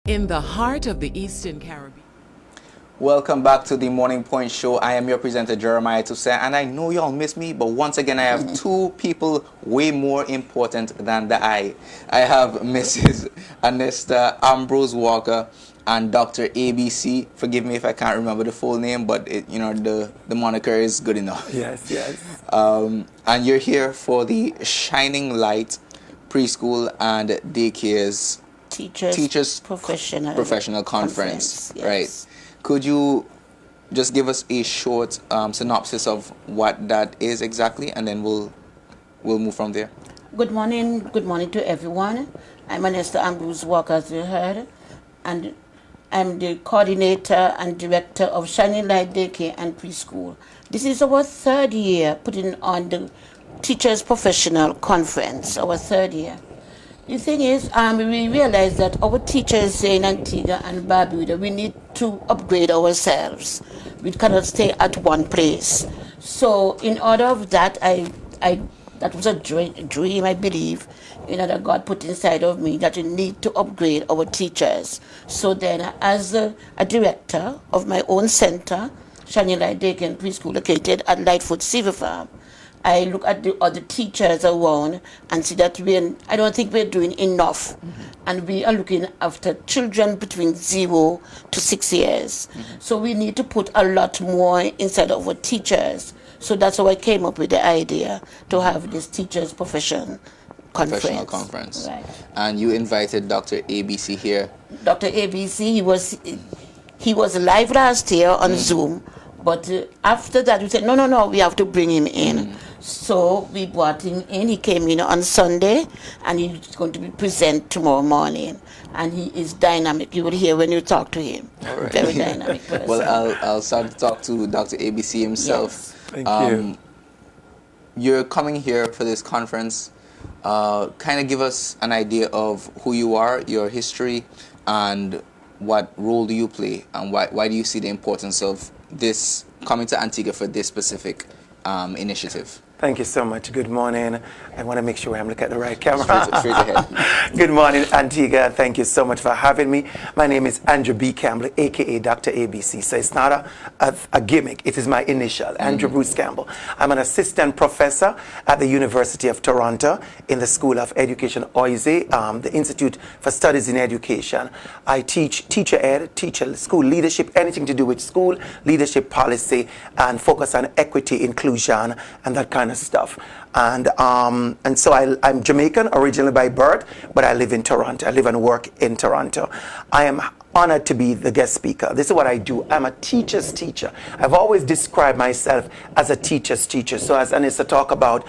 In the heart of the Eastern Caribbean. Welcome back to the Morning Point Show. I am your presenter, Jeremiah Toussaint, and I know y'all miss me, but once again, I have two people way more important than the I. I have Mrs. Anesta Ambrose Walker and Dr. ABC. Forgive me if I can't remember the full name, but the moniker is good enough. Yes, yes. And you're here for the Shining Light Preschool and Daycare's Teachers Professional Conference. Yes. Right. Could you just give us a short synopsis of what that is exactly, and then we'll move from there? Good morning to everyone. I'm Anesta Ambrose Walker, as you heard, and I'm the coordinator and director of Shining Light Daycare and Preschool. This is our third year putting on the Teachers Professional Conference, our third year. The thing is, we realize that our teachers in Antigua and Barbuda, we need to upgrade ourselves. We cannot stay at one place. So in order of that, that was a dream, I believe, that God put inside of me, that we need to upgrade our teachers. So then, as a director of my own center, Shining Light Daycare and Preschool, located at Lightfoot Silver Farm, I look at the other teachers around and see that I don't think we're doing enough. Mm-hmm. And we are looking after children between 0 to 6 years. Mm-hmm. So we need to put a lot more inside of our teachers. So that's how I came up with the idea to have this Teachers Professional Conference. Right. And you invited Dr. ABC here. Dr. ABC, he was live last year on Zoom. But after that, we said, no, we have to bring him in. So we brought him in. He came in on Sunday, and he's going to be present tomorrow morning. And he is dynamic. You will hear when you talk to him. All right. Very dynamic person. Well, I'll start to talk to Dr. ABC himself. Yes. Thank you. You're coming here for this conference. Kind of give us an idea of who you are, your history, and what role do you play, and why do you see the importance of this coming to Antigua for this specific initiative? Thank you so much. Good morning. I want to make sure I'm looking at the right camera. Straight ahead. Good morning, Antigua. Thank you so much for having me. My name is Andrew B. Campbell, a.k.a. Dr. ABC. So it's not a gimmick. It is my initial, Andrew Bruce Campbell. I'm an assistant professor at the University of Toronto in the School of Education, OISE, the Institute for Studies in Education. I teach teacher ed, school leadership, anything to do with school leadership policy, and focus on equity, inclusion, and that kind of stuff. And so I'm Jamaican originally by birth, but I live in Toronto. I live and work in Toronto. I am honored to be the guest speaker. This is what I do. I'm a teacher's teacher. I've always described myself as a teacher's teacher. So as Anissa talk about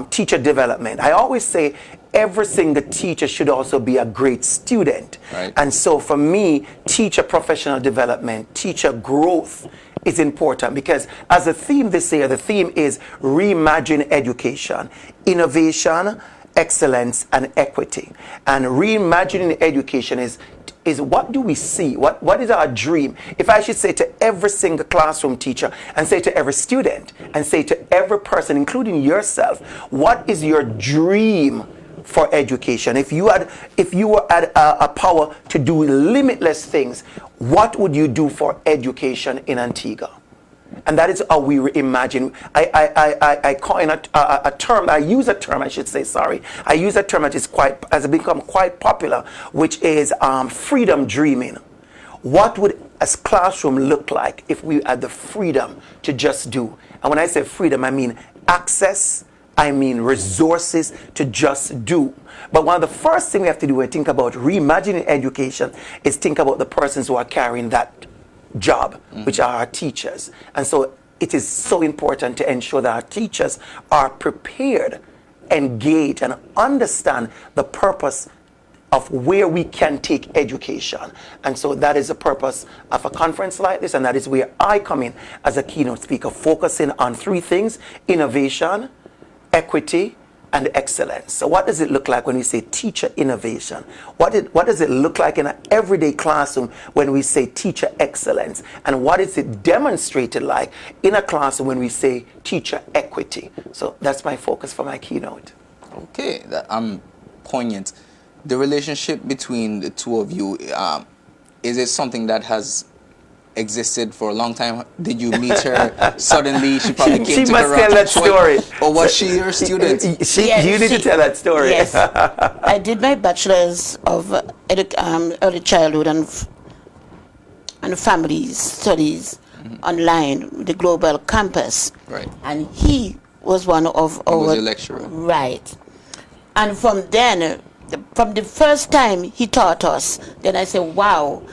teacher development, I always say every single teacher should also be a great student. Right. And so for me, teacher professional development, teacher growth is important, because as a theme this year, the theme is reimagine education, innovation, excellence, and equity. And reimagining education is what do we see? What is our dream? If I should say to every single classroom teacher, and say to every student, and say to every person, including yourself, what is your dream for education? If you were at a power to do limitless things, what would you do for education in Antigua? And that is how we reimagine. I coin a term. I use a term that has become quite popular, which is freedom dreaming. What would a classroom look like if we had the freedom to just do? And when I say freedom, I mean access. I mean resources to just do. But one of the first things we have to do when we think about reimagining education is think about the persons who are carrying that job, which are our teachers. And so it is so important to ensure that our teachers are prepared, engaged, and understand the purpose of where we can take education. And so that is the purpose of a conference like this, and that is where I come in as a keynote speaker, focusing on three things: innovation, equity, and excellence. So what does it look like when we say teacher innovation? What does it look like in an everyday classroom when we say teacher excellence? And what is it demonstrated like in a classroom when we say teacher equity? So that's my focus for my keynote. Okay, I'm poignant. The relationship between the two of you, is it something that has existed for a long time? Did you meet her suddenly? She probably came She to must Toronto. tell that story. Or was she your student? You need to tell that story. Yes. I did my bachelor's of early childhood and family studies online, the global campus. Right. And he was one of He our... was your lecturer. Right. And from then, from the first time he taught us, then I said, wow,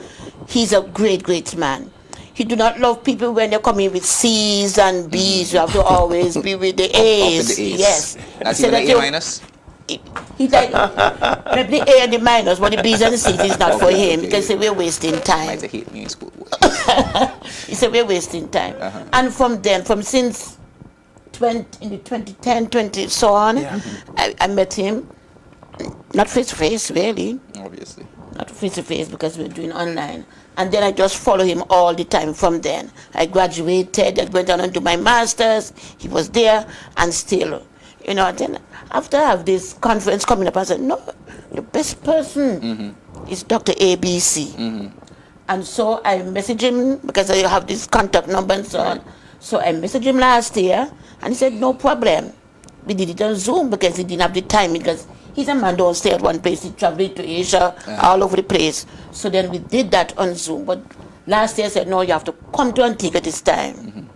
he's a great, great man. He do not love people when they come in with C's and B's. You have to always be with the A's. Up with the A's. Yes. That's He said even that an A minus? He's like, maybe the A and the minus, but the B's and the C's is not for him, because we're wasting time. Might have hate me in school. He said we're wasting time. And from then, since in the 2010, 20 so on, I met him, not face to face really, Obviously. not face to face because we're doing online. And then I just follow him all the time from then. I graduated, I went on and do my master's, he was there, and still, then after I have this conference coming up, I said, no, the best person is DR.ABC. And so I messaged him, because I have this contact number and so on. So I messaged him last year, and he said, no problem. We did it on Zoom because he didn't have the time, because he's a man, don't stay at one place, he traveled to Asia, all over the place. So then we did that on Zoom. But last year I said, no, you have to come to Antigua this time.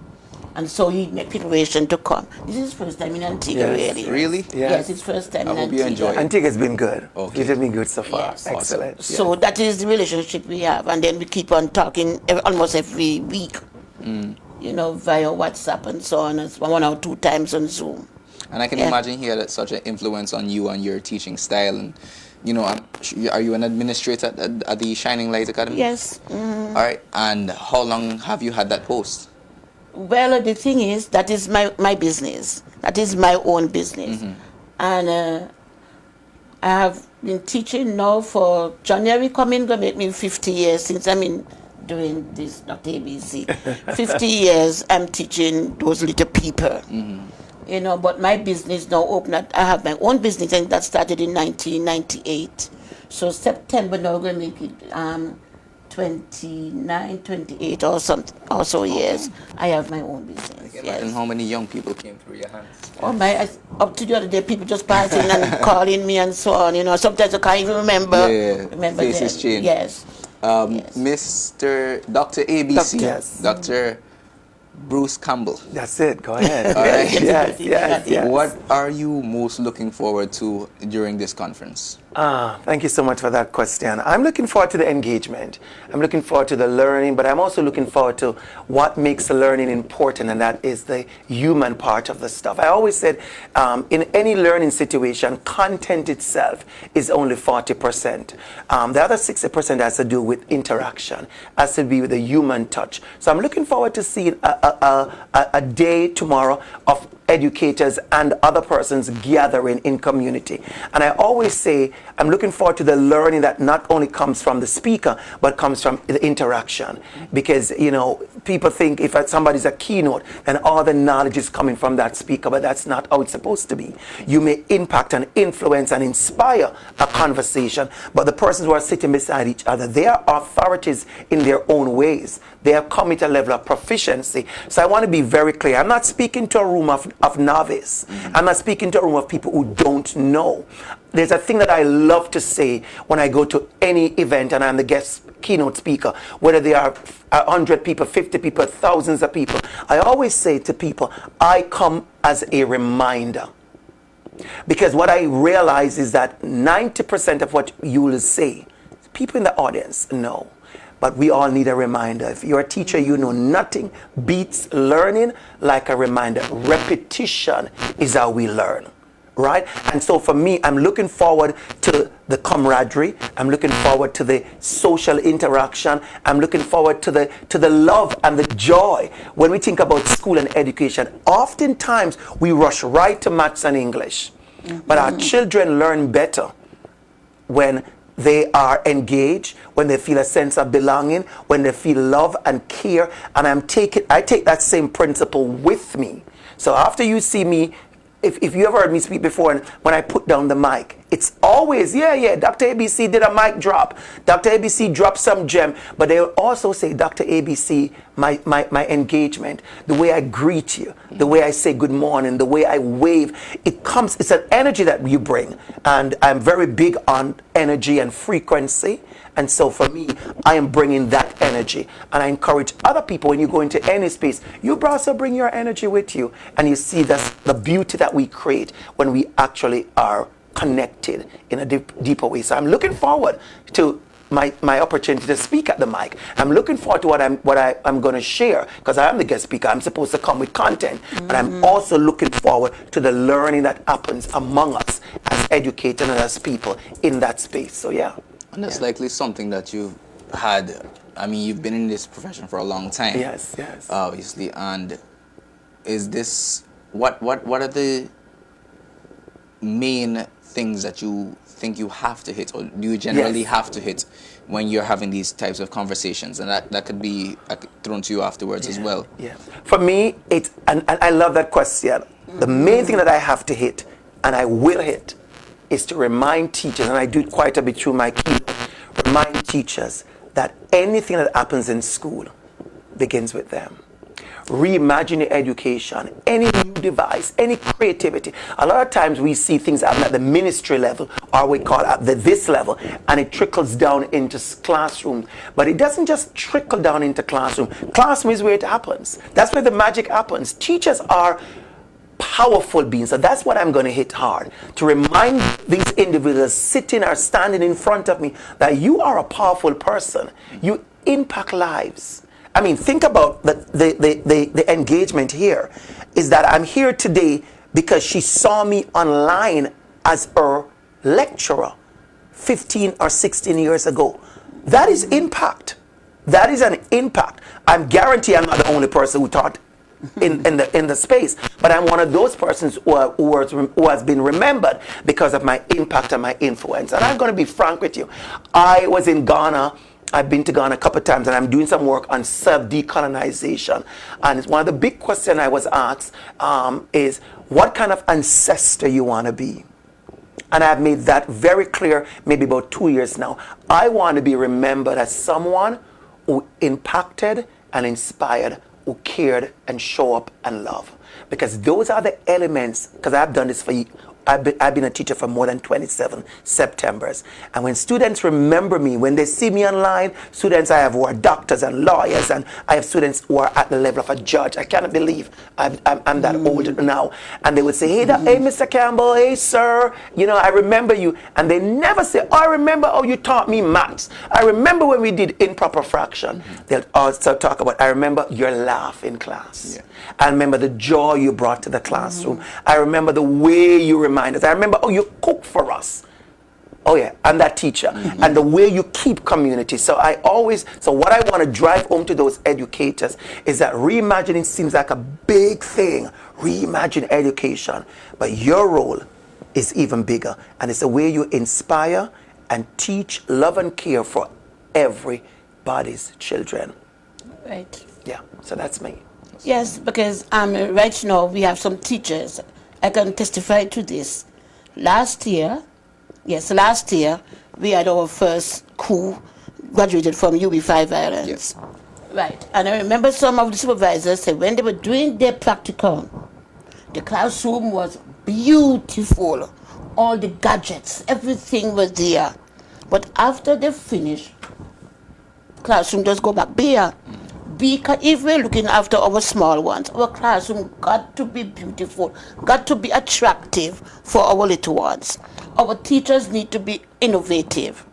And so he made preparation to come. This is his first time in Antigua, really. Really? Yes, it's first time I in hope you Antigua. enjoy it. Antigua's been good. Okay. It has been good so far. Yes. Excellent. So that is the relationship we have, and then we keep on talking almost every week, via WhatsApp and so on, as 1 or 2 times on Zoom. And I can imagine he had such an influence on you and your teaching style. And, are you an administrator at the Shining Light Academy? Yes. All right. And how long have you had that post? Well, the thing is, that is my business. That is my own business. And I have been teaching now for January coming, going to make me 50 years since I'm doing this, not ABC. 50 years I'm teaching those little people. But my business now open. I have my own business, and that started in 1998. So September now we're going to make it 29, 28 or something, or so years. I have my own business. And how many young people came through your hands? Up to the other day, people just passing and calling me and so on. Sometimes I can't even remember. Remember faces them. change. Yes. Mr. DR.ABC. Yes. Dr. Bruce Campbell. That's it. Go ahead. All right. Yes. What are you most looking forward to during this conference? Thank you so much for that question. I'm looking forward to the engagement. I'm looking forward to the learning, but I'm also looking forward to what makes the learning important, and that is the human part of the stuff. I always said in any learning situation, content itself is only 40%. The other 60% has to do with interaction, has to be with the human touch. So I'm looking forward to seeing a day tomorrow of educators and other persons gathering in community. And I always say I'm looking forward to the learning that not only comes from the speaker, but comes from the interaction. Because, people think if somebody's a keynote, then all the knowledge is coming from that speaker, but that's not how it's supposed to be. You may impact and influence and inspire a conversation, but the persons who are sitting beside each other, they are authorities in their own ways. They have come at a level of proficiency. So I want to be very clear. I'm not speaking to a room of novice. I'm not speaking to a room of people who don't know. There's a thing that I love to say when I go to any event and I'm the guest keynote speaker, whether they are 100 people, 50 people, thousands of people. I always say to people, I come as a reminder. Because what I realize is that 90% of what you will say, people in the audience know. But we all need a reminder. If you're a teacher, you know nothing beats learning like a reminder. Repetition is how we learn, right? And so for me, I'm looking forward to the camaraderie. I'm looking forward to the social interaction. I'm looking forward to the love and the joy. When we think about school and education, oftentimes we rush right to maths and English. But our children learn better when they are engaged, when they feel a sense of belonging, when they feel love and care. And I take that same principle with me. So after you see me, if you ever heard me speak before, and when I put down the mic, It's always, yeah, Dr. ABC did a mic drop. Dr. ABC dropped some gem. But they will also say, Dr. ABC, my engagement, the way I greet you, the way I say good morning, the way I wave, it's an energy that you bring. And I'm very big on energy and frequency. And so for me, I am bringing that energy. And I encourage other people, when you go into any space, you also bring your energy with you. And you see the beauty that we create when we actually are connected in a deeper way. So I'm looking forward to my opportunity to speak at the mic. I'm looking forward to what I'm going to share, because I am the guest speaker. I'm supposed to come with content. But I'm also looking forward to the learning that happens among us as educators and as people in that space. So yeah. And that's likely something that you've had. I mean, you've been in this profession for a long time. Yes. Obviously. And is this, what are the main things that you think you have to hit, or do you generally have to hit when you're having these types of conversations? And that could be thrown to you afterwards as well. Yeah. For me, and I love that question. The main thing that I have to hit, and I will hit, is to remind teachers, and I do it quite a bit through my keynote, remind teachers that anything that happens in school begins with them. Reimagine your education, any new device, any creativity. A lot of times we see things happen at the ministry level, or we call it at this level, and it trickles down into classroom. But it doesn't just trickle down into classroom. Classroom is where it happens. That's where the magic happens. Teachers are powerful beings. So that's what I'm going to hit hard, to remind these individuals sitting or standing in front of me that you are a powerful person. You impact lives. I mean, think about the engagement here, is that I'm here today because she saw me online as her lecturer 15 or 16 years ago. That is impact. That is an impact. I'm guarantee I'm not the only person who taught in the space, but I'm one of those persons who has been remembered because of my impact and my influence. And I'm going to be frank with you. I was in Ghana. I've been to Ghana a couple of times, and I'm doing some work on self-decolonization. And it's one of the big questions I was asked is, what kind of ancestor you want to be? And I've made that very clear maybe about 2 years now. I want to be remembered as someone who impacted and inspired, who cared and show up and love. Because those are the elements, because I've done this for I've been a teacher for more than 27 Septembers. And when students remember me, when they see me online, students I have who are doctors and lawyers, and I have students who are at the level of a judge. I cannot believe I'm that old now. And they would say, hey, Mr. Campbell, hey, sir, I remember you. And they never say, oh, I remember how you taught me maths. I remember when we did improper fraction. They'll also talk about, I remember your laugh in class. Yeah. I remember the joy you brought to the classroom. I remember the way you remind us. I remember, oh, you cook for us. Oh yeah, I'm that teacher. And the way you keep community. So what I want to drive home to those educators is that reimagining seems like a big thing. Reimagine education. But your role is even bigger. And it's the way you inspire and teach love and care for everybody's children. Right. Yeah, so that's me. Yes, because right now we have some teachers. I can testify to this. Last year, we had our first crew graduated from UB5 Islands. Yes. Right. And I remember some of the supervisors said when they were doing their practicum, the classroom was beautiful. All the gadgets, everything was there. But after they finished, classroom just go back bare. Because if we're looking after our small ones, our classroom got to be beautiful, got to be attractive for our little ones. Our teachers need to be innovative,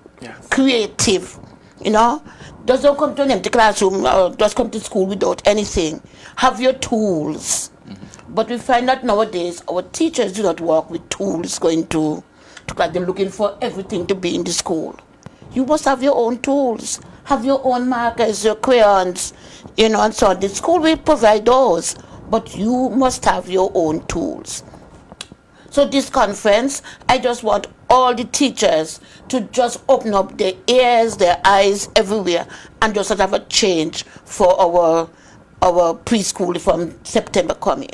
creative, Just don't come to an empty classroom or just come to school without anything. Have your tools. But we find that nowadays our teachers do not work with tools going to class. They're looking for everything to be in the school. You must have your own tools. Have your own markers, your crayons, and so on. The school will provide those, but you must have your own tools. So this conference, I just want all the teachers to just open up their ears, their eyes, everywhere, and just sort of have a change for our preschool from September coming.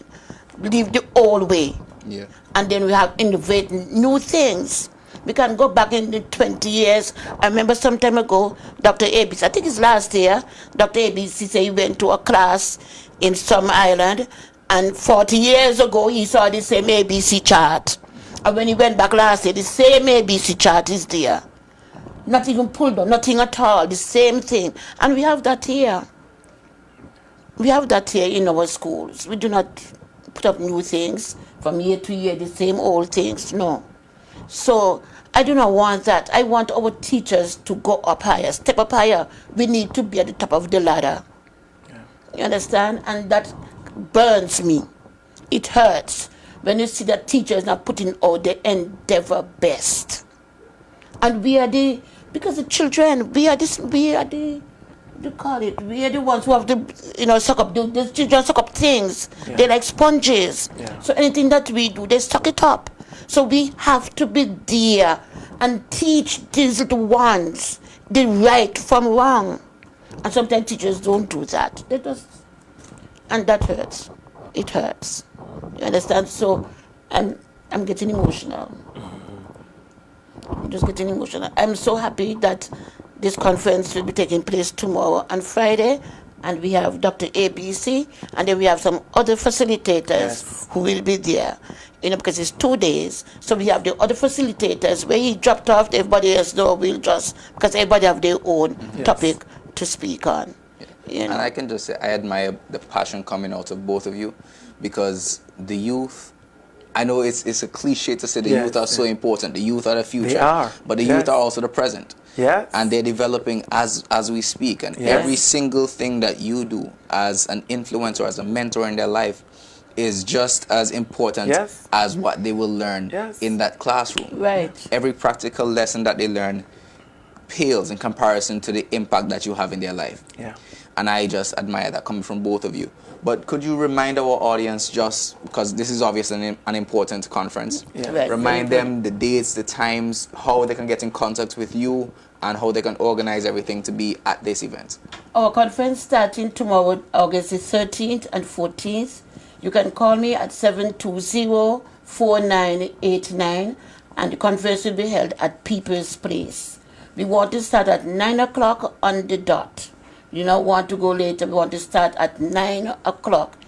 Leave the old way. Yeah. And then we have innovating new things. We can go back in the 20 years. I remember some time ago, DR.ABC, I think it's last year, DR.ABC said he went to a class in some island, and 40 years ago he saw the same ABC chart. And when he went back last year, the same ABC chart is there. Not even pulled on, nothing at all, the same thing. And we have that here. We have that here in our schools. We do not put up new things from year to year, the same old things, no. So I do not want that. I want our teachers to go up higher, step up higher. We need to be at the top of the ladder. Yeah. You understand? And that burns me. It hurts when you see that teachers are putting out their endeavor best. And we are the, because the children, we are the ones who have to, suck up, the children suck up things. Yeah. They're like sponges. Yeah. So anything that we do, they suck it up. So we have to be there and teach these little ones the right from wrong. And sometimes teachers don't do that. They just, and that hurts. It hurts. You understand? So I'm getting emotional. I'm just getting emotional. I'm so happy that this conference will be taking place tomorrow and Friday, and we have DR.ABC, and then we have some other facilitators who will be there. Because it's 2 days, so we have the other facilitators where he dropped off. Everybody else, though, will just, because everybody have their own topic to speak on. And I can just say I admire the passion coming out of both of you, because the youth, I know it's a cliche to say the youth are so important. The youth are the future. They are. But the youth are also the present. Yeah. And they're developing as we speak. And every single thing that you do as an influencer, as a mentor in their life, is just as important as what they will learn in that classroom. Right. Every practical lesson that they learn pales in comparison to the impact that you have in their life. Yeah. And I just admire that coming from both of you. But could you remind our audience, just because this is obviously an important conference, remind them the dates, the times, how they can get in contact with you, and how they can organize everything to be at this event? Our conference starting tomorrow, August the 13th and 14th. You can call me at 720-4989, and the conference will be held at People's Place. We want to start at 9 o'clock on the dot. You don't want to go later. We want to start at 9 o'clock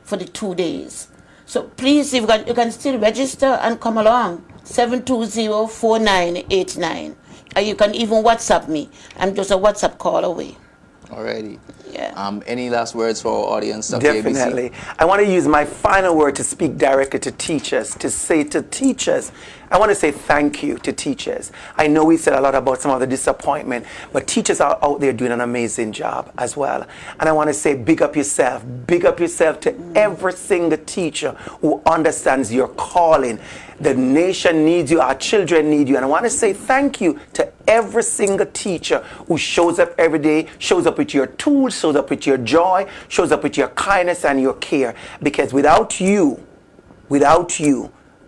for the 2 days. So please, if you can still register and come along. 720-4989. And you can even WhatsApp me. I'm just a WhatsApp call away. Alrighty. Yeah. Any last words for our audience, Dr. Definitely. I want to use my final word to speak directly to teachers, to say to teachers, I want to say thank you to teachers. I know we said a lot about some of the disappointment, but teachers are out there doing an amazing job as well. And I want to say big up yourself. Big up yourself to every single teacher who understands your calling. The nation needs you. Our children need you. And I want to say thank you to every single teacher who shows up every day, shows up with your tools, shows up with your joy, shows up with your kindness and your care. Because without you,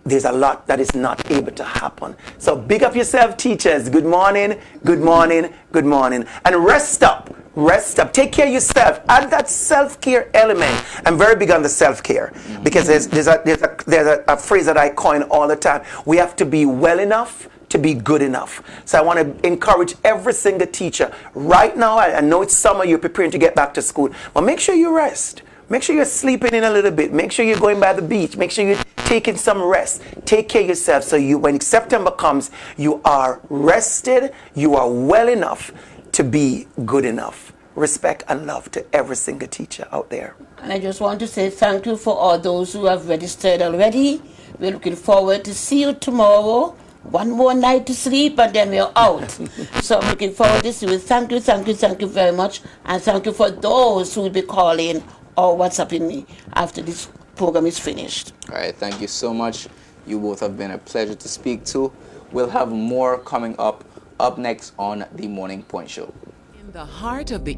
there's a lot that is not able to happen. So big up yourself, teachers. Good morning, good morning, good morning. And rest up. Rest up. Take care of yourself. Add that self-care element. I'm very big on the self-care because there's a phrase that I coin all the time. We have to be well enough to be good enough. So I want to encourage every single teacher. Right now, I know it's summer, you're preparing to get back to school, but make sure you rest. Make sure you're sleeping in a little bit. Make sure you're going by the beach. Make sure you're taking some rest. Take care of yourself so when September comes, you are rested, you are well enough to be good enough. Respect and love to every single teacher out there. And I just want to say thank you for all those who have registered already. We're looking forward to see you tomorrow. One more night to sleep and then we're out. So I'm looking forward to see you. Thank you very much. And thank you for those who will be calling or WhatsApping me after this program is finished. All right, thank you so much. You both have been a pleasure to speak to. We'll have more coming up next on the Morning Point Show. In the heart of the